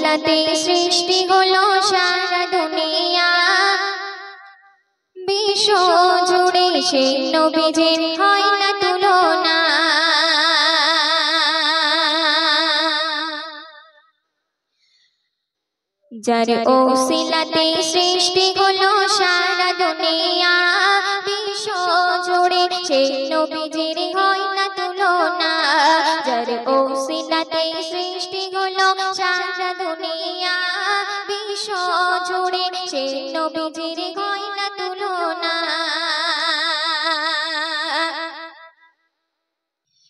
ওসিলাতে সৃষ্টি হলো সারা দুনিয়া, বিশ্ব জুড়ে সেই নবীজির হয় না তুলনা। যার ওসিলাতে সৃষ্টি হলো সারা দুনিয়া, বিশ্ব জুড়ে সেই নবীজির হয় না তুলনা। যার ওসিলাতে সৃষ্টি হলো সারা দুনিয়া, বিশ্ব জুড়ে সেই নবীজির হয় না তুলনা।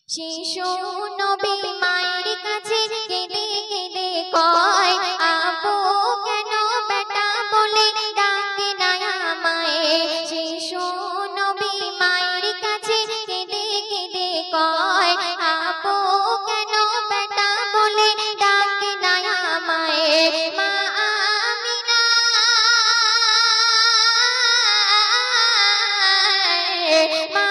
শিশু নবী মায়ের কাছে কেঁদে কেঁদে কয়, আপু কেন বেটা বলে ডাকে না আমায়। শিশু নবী মায়ের কাছে কেঁদে কেঁদে কয়, আপু কেন বেটা বলে ডাকে না আমায়। মা আমিনা মা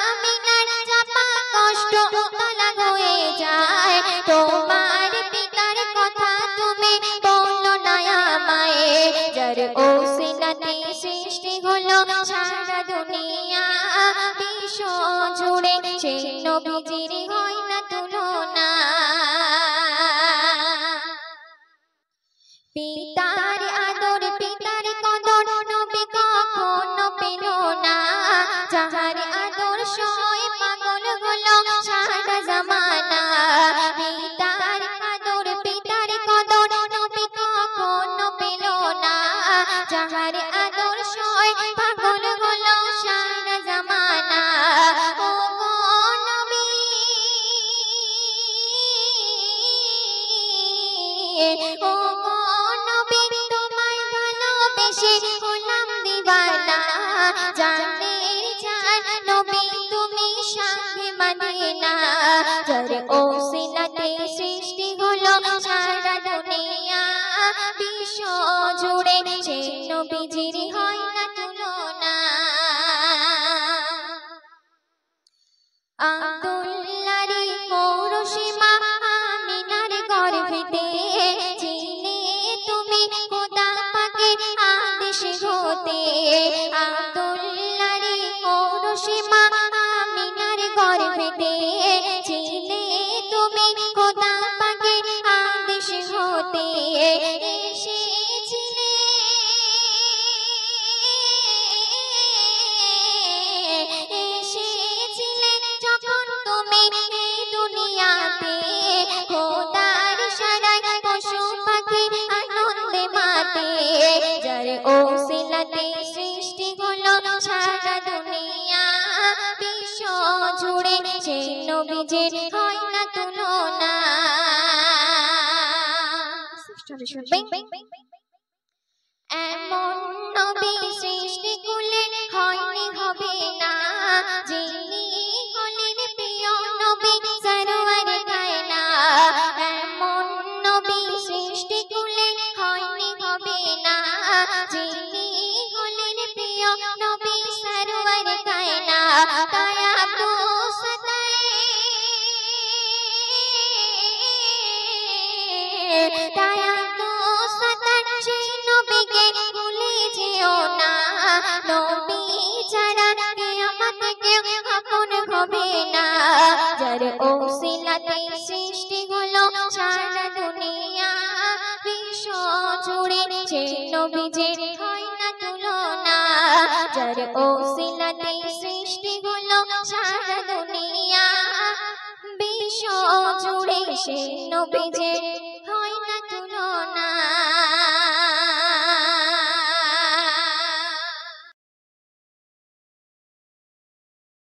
আমিনার চাপা কষ্ট তলা হয়ে যায়, তোমার পিতার কথা তুমি বলো না আমায়। যার ওসিলাতে সৃষ্টি হলো সারা দুনিয়া, বিশ্ব জুড়ে সেই নবীজির হয় না তুলনা। পিতার আদর পিতার কদর নবী কখনো পেল না, যাহার আদর্শয় পাগল হলো সারা জামানা। পিতার আদর পিতার কদর নবী কখনো পেল না, যাহার আদর্শয় পাগল হলো সারা জামানা। ও গো নবী, ও গো নবী, তোমায় ভালোবেসে হলাম দিওয়ানা। জানের জান নবী তুমি শাহে মদিনা। যার ওসিলাতে সৃষ্টি হলো সারা দুনিয়া, বিশ্ব জুড়ে সেই নবীজির হয় না তুলনা। আব্দুল্লাহর পৌরসীমা আমিনার গর্ভেতে ছিলে তুমি খোদা পাকের আদেশ হতে। আব্দুল্লাহর পৌরসীমা আমিনার গর্ভেতে ছিলে তুমি খোদা পাকের আদেশ হতে। এসেছিলে এসেছিলে যখন তুমি এই দুনিয়াতে, খোদার সারায় পশু পাখি আনন্দে মাতে। যার ওসিলাতে সৃষ্টি হলো সারা দুনিয়া, বিশ্ব জুড়ে সেই নবীজির হয় না তুলনা। এমন নবী সৃষ্টি কুলে হয়নি হবে না, যিনি হলেন প্রিয় নবী সরওয়ার কায়না। এমন নবী সৃষ্টি কুলে হয়নি হবে না, যিনি হলেন প্রিয় নবী সরওয়ার কায়না। কায়া তো সদাই কায়া তো সদাই সেই নবীকে ভুলে যেও না। নবী ছাড়া কিয়ামত কেউ আপন হবে না। যার ওসিলাতে সৃষ্টি হলো সারা দুনিয়া, বিশ্ব জুড়ে সেই নবীজির হয় না তুলনা। যার ওসিলাতে সৃষ্টি হলো সারা দুনিয়া, বিশ্ব জুড়ে সেই নবীজির